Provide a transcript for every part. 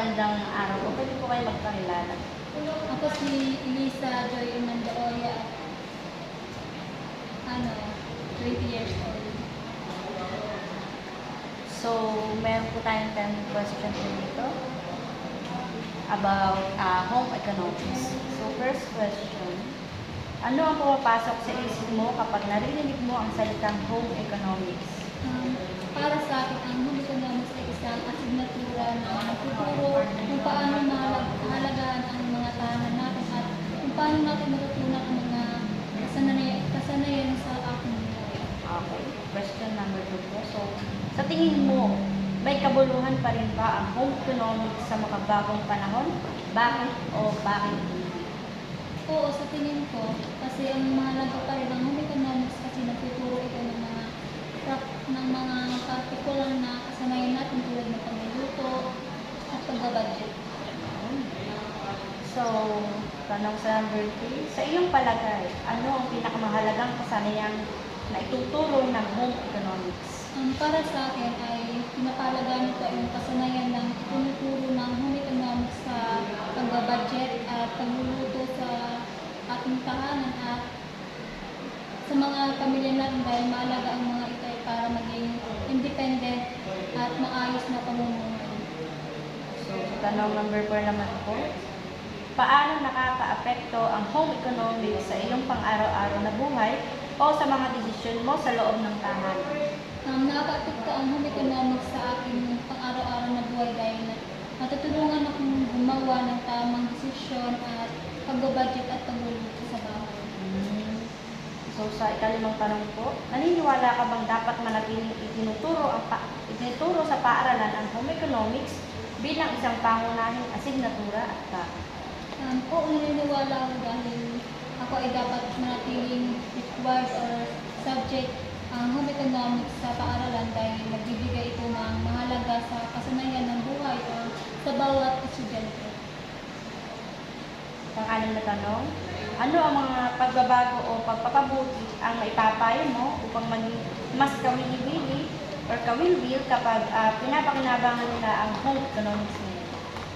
magandang araw po. Pwede po kayo magpakilala. Ako si Elisa Joy Mandaoya at 20 years old. So, meron po tayong 10 questions dito about home economics. So, first question, ano ang pumapasok sa isip mo kapag narinig mo ang salitang home economics? Para sa akin, ang home economics ay isang asignatura na nagtuturo kung paano mahalagaan ang mga tahanan natin at kung paano natin matutunan ang mga kasanayan sa ating buhay. Okay. Question number 2 po. So, sa tingin mo, may kabuluhan pa rin ba ang home economics sa makabagong panahon? Bakit o bakit hindi? Oo, sa tingin ko, kasi ang mahalaga pa rin ang home economics kasi nagtuturo ito ng mga particular na kasanayan natin tulad ng pagluluto at pagbabudget. So, tanong sa number 3, sa iyong palagay, ano ang pinakamahalagang kasanayang na ituturo ng home economics? Para sa akin ay pinapalagaan nito yung kasanayan ng tinuturo ng home economics sa pagbabudget at pagluluto sa ating tahanan at sa mga pamilya natin dahil mahalaga ang mga ito ay para maging independent at maayos na pamumuhay. So, tanong number 4 naman po, paano nakakaapekto ang home economics sa iyong pang-araw-araw na buhay o sa mga desisyon mo sa loob ng tahanan? Nakaka-apekto ang home economics sa aking pang-araw-araw na buhay dahil matutulungan akong gumawa ng tamang desisyon at pagbabudget at pagluluto sa bahay. So, sa ikalimang tanong po, naniniwala ka bang dapat manatiling itinuturo sa paaralan ang home economics bilang isang pangunahing asignatura at bakit? Oo, naniniwala ako dahil ako ay dapat manatiling required or subject ang home economics sa paaralan dahil nagbibigay ito ng mahalaga sa kasanayan ng buhay o sa bawat estudyante. Pang-anim na tanong, ano ang mga pagbabago o pagpapabuti ang maipapayo mo upang maging mas kawili-wili or kawilwil kapag pinapakinabangan nila ang home economics nila?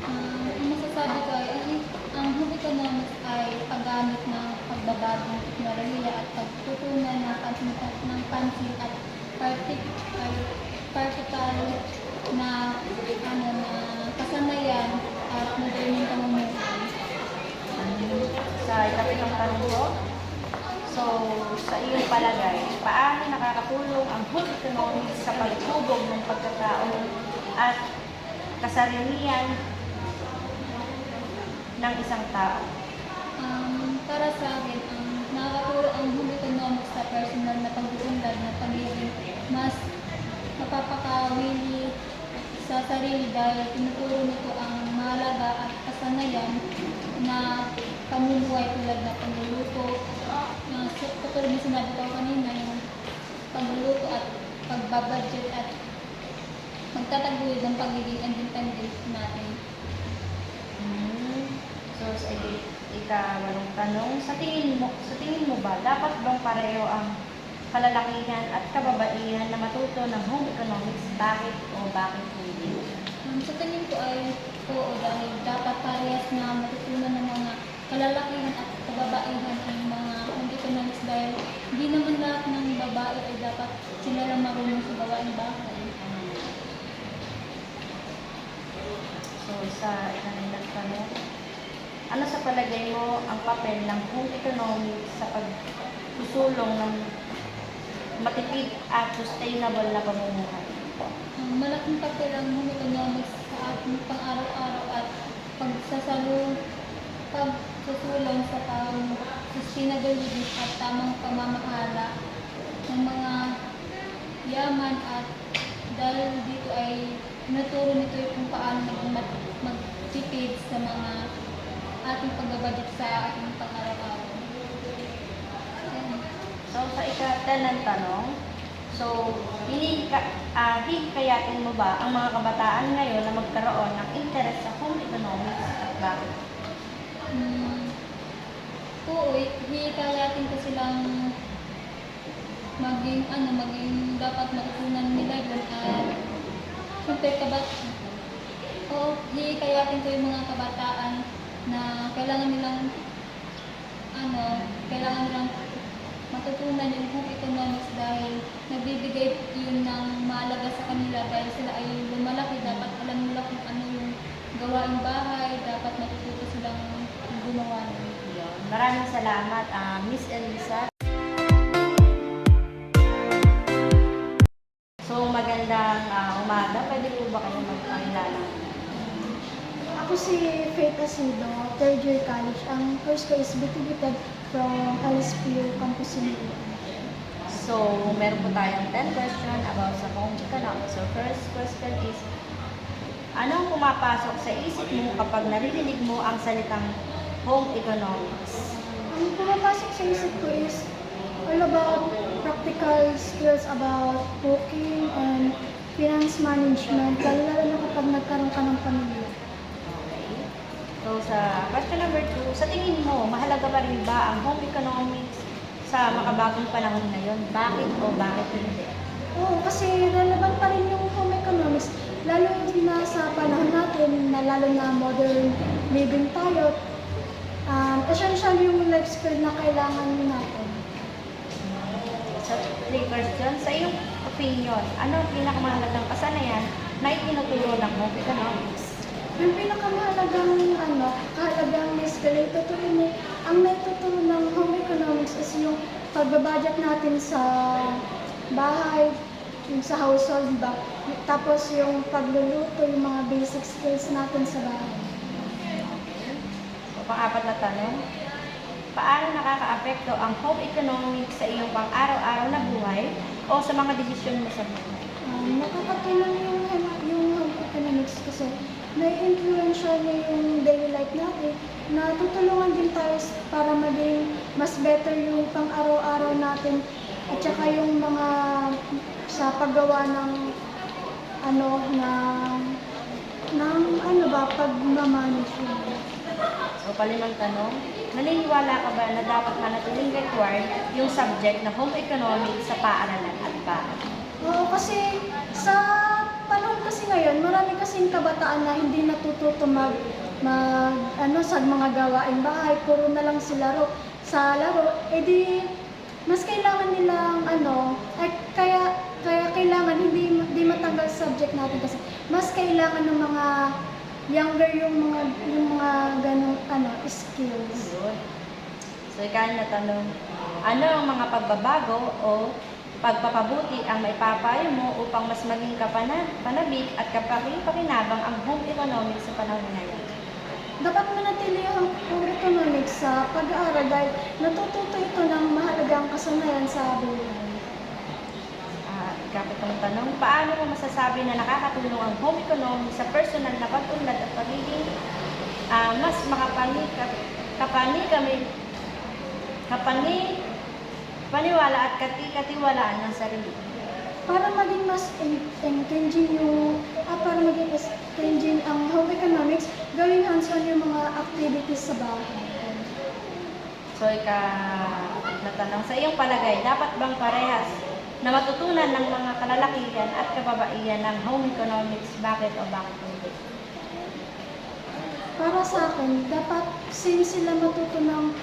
Ang masasabi ko ay ang home economics ay paggamit ng pagbabagong teknolohiya at pagtutunan ng pansin at particular na kasanayan at modernong pamumuhay. Sa ikapitong tanong ko, so sa iyong palagay, paano nakakatulong ang home economics sa pagtubog ng pagkatao at kasarilihan ng isang tao? Para sa akin, nakakatulong ang home economics sa personal na pag-uunlad na pagiging mas mapapakawili sa sarili dahil tinuturo nito ang mahalaga at kasanayan na pamumuhay tulad na pagluluto, katulad na sinabi ko kanina, yung pagluluto at pagbabudget at magtataguyod ng pagiging independent natin. So, sa ikawalong tanong, sa tingin mo ba, dapat bang pareho ang kalalakihan at kababaihan na matuto ng home economics? Bakit o bakit hindi? Sa tingin ko ay oo dahil dapat parehas na matutunan ng mga kalalakihan at kababaihan ang mga home economics dahil hindi naman lahat ng babae ay dapat sila lang marunong sa gawaing bahay. So, sa ikanilang tanong, ano sa palagay mo ang papel ng home economics sa pagsusulong ng matipid at sustainable na pamumuhay? Malaking papel ang home economics sa ating pang-araw-araw at pagsusulong sa taong sustainability at tamang pamamahala ng mga yaman at dahil dito ay tinuturo nito kung paano magtipid sa mga ating pagbabudget sa ating pang-araw-araw. So, sa ika-10 tanong, so, hihikayatin mo ba ang mga kabataan ngayon na magkaroon ng interest sa home economics at bakit? Oo, hihikayatin ko silang maging dapat matutunan nila yun at siyempre Oo, hihikayatin ko yung mga kabataan na kailangan nilang matutunan yung home economics dahil nagbibigay yun ng mahalaga sa kanila dahil sila ay lumalaki. Dapat alam nila kung ano yung gawaing bahay, dapat matututo silang gumawa nun. Yun. Maraming salamat, Miss Elisa. So, magandang umaga. Pwede po ba kayo magpakilala? Ako si Faith Asido, third year college. Ang course ko is BTB from LSPU Campus Union. So, meron po tayong 10 question about sa home economics. So, first question is, ano ang pumapasok sa isip mo kapag naririnig mo ang salitang home economics? Ang pumapasok sa isip ko is all about practical skills about cooking and finance management, lalo na kapag nagkaroon ka ng pamilya. Okay. So, sa question number 2, sa tingin mo, mahalaga pa rin ba ang home economics sa makabagong panahon ngayon? Bakit o bakit hindi? Oo, kasi relevant pa rin yung home economics, lalo na sa panahon natin, na lalo na modern living tayo. Essential yung life skill na kailangan natin. Sa 3 questions, sa iyong opinion, ano ang pinakamahalagang kasanayan na itinuturo ng home economics? Yung pinakamahalagang kahalagang skill ay ang naituturo ng home economics is yung pagbabudget natin sa bahay, yung sa household, diba? Tapos yung pagluluto, yung mga basic skills natin sa bahay. So, pang-apat na tanong, paano nakakaapekto ang home economics sa iyong pang-araw-araw na buhay o sa mga desisyon mo sa buhay? Nakakatulong yung home economics kasi nai-influensya niya yung daily life natin. Natutulungan din tayo para maging mas better yung pang-araw-araw natin at saka yung mga sa paggawa ng pag-manage yun. So, palimang tanong, naniniwala ka ba na dapat manatiling required yung subject na home economics sa paaralan at bakit? Oo, kasi sa panahon kasi ngayon, marami kasing kabataan na hindi natututo sa mga gawaing bahay, puro na lang sa laro, edi mas kailangan nilang kaya kailangan hindi matanggal subject natin kasi mas kailangan ng mga younger yung mga ganong skills. Yun. So, ikaw na tanong, ano ang mga pagbabago o pagpapabuti ang maipapayo mo upang mas maging panabik at kapaki-pakinabang ang home economics sa panahon ngayon? Dapat manatili ang home economics sa pag-aaral dahil natututo ito ng mahalagang kasanayan sa buhay. Ikapitong tanong, paano mo masasabi na nakakatulong ang home economics sa personal na pag-unlad at pagiging mas paniwala at katiwalaan ng sarili? Para maging mas engaging ang home economics, gawing hands-on yung mga activities sa bahay. So, natanong, sa iyong palagay, dapat bang parehas na matutunan ng mga kalalakihan at kababaihan ng home economics? Bakit o bakit hindi? Para sa akin, dapat same sila matuto ng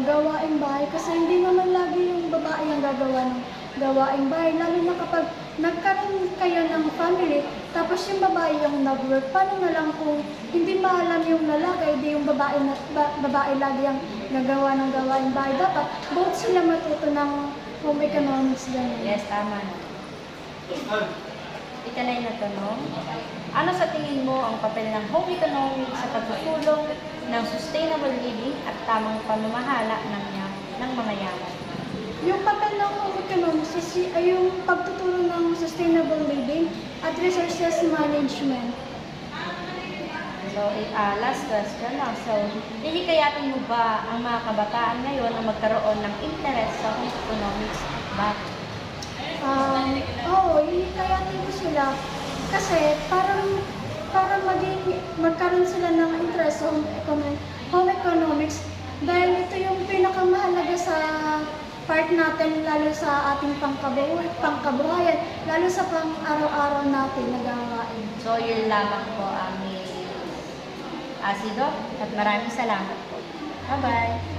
gawaing bahay kasi hindi naman lagi yung babae ang gagawa ng gawaing bahay. Lalo na kapag nagkaroon kayo ng family, tapos yung babae yung nag-work, paano na lang kung hindi maalam yung lalaki, hindi yung babae lagi ang nagawa ng gawaing bahay. Dapat both sila matuto ng home economics ganyan. Yes, tama na. Ikalay na tanong, ano sa tingin mo ang papel ng home economics sa pagsusulong ng sustainable living at tamang pamamahala ng mga yaman? Yung papel ng home economics ay yung pagtuturo ng sustainable living at resources management. So, last question lang. So, hihikayatin mo ba ang mga kabataan ngayon na magkaroon ng interest sa home economics? Bakit? Oo, hihikayatin ko sila kasi para magkaroon sila ng interest sa home economics dahil ito yung pinakamahalaga sa part natin, lalo sa ating pangkabuhayan, lalo sa pang-araw-araw natin na gawain. So, yun lamang po ang asido at maraming salamat po. Bye-bye!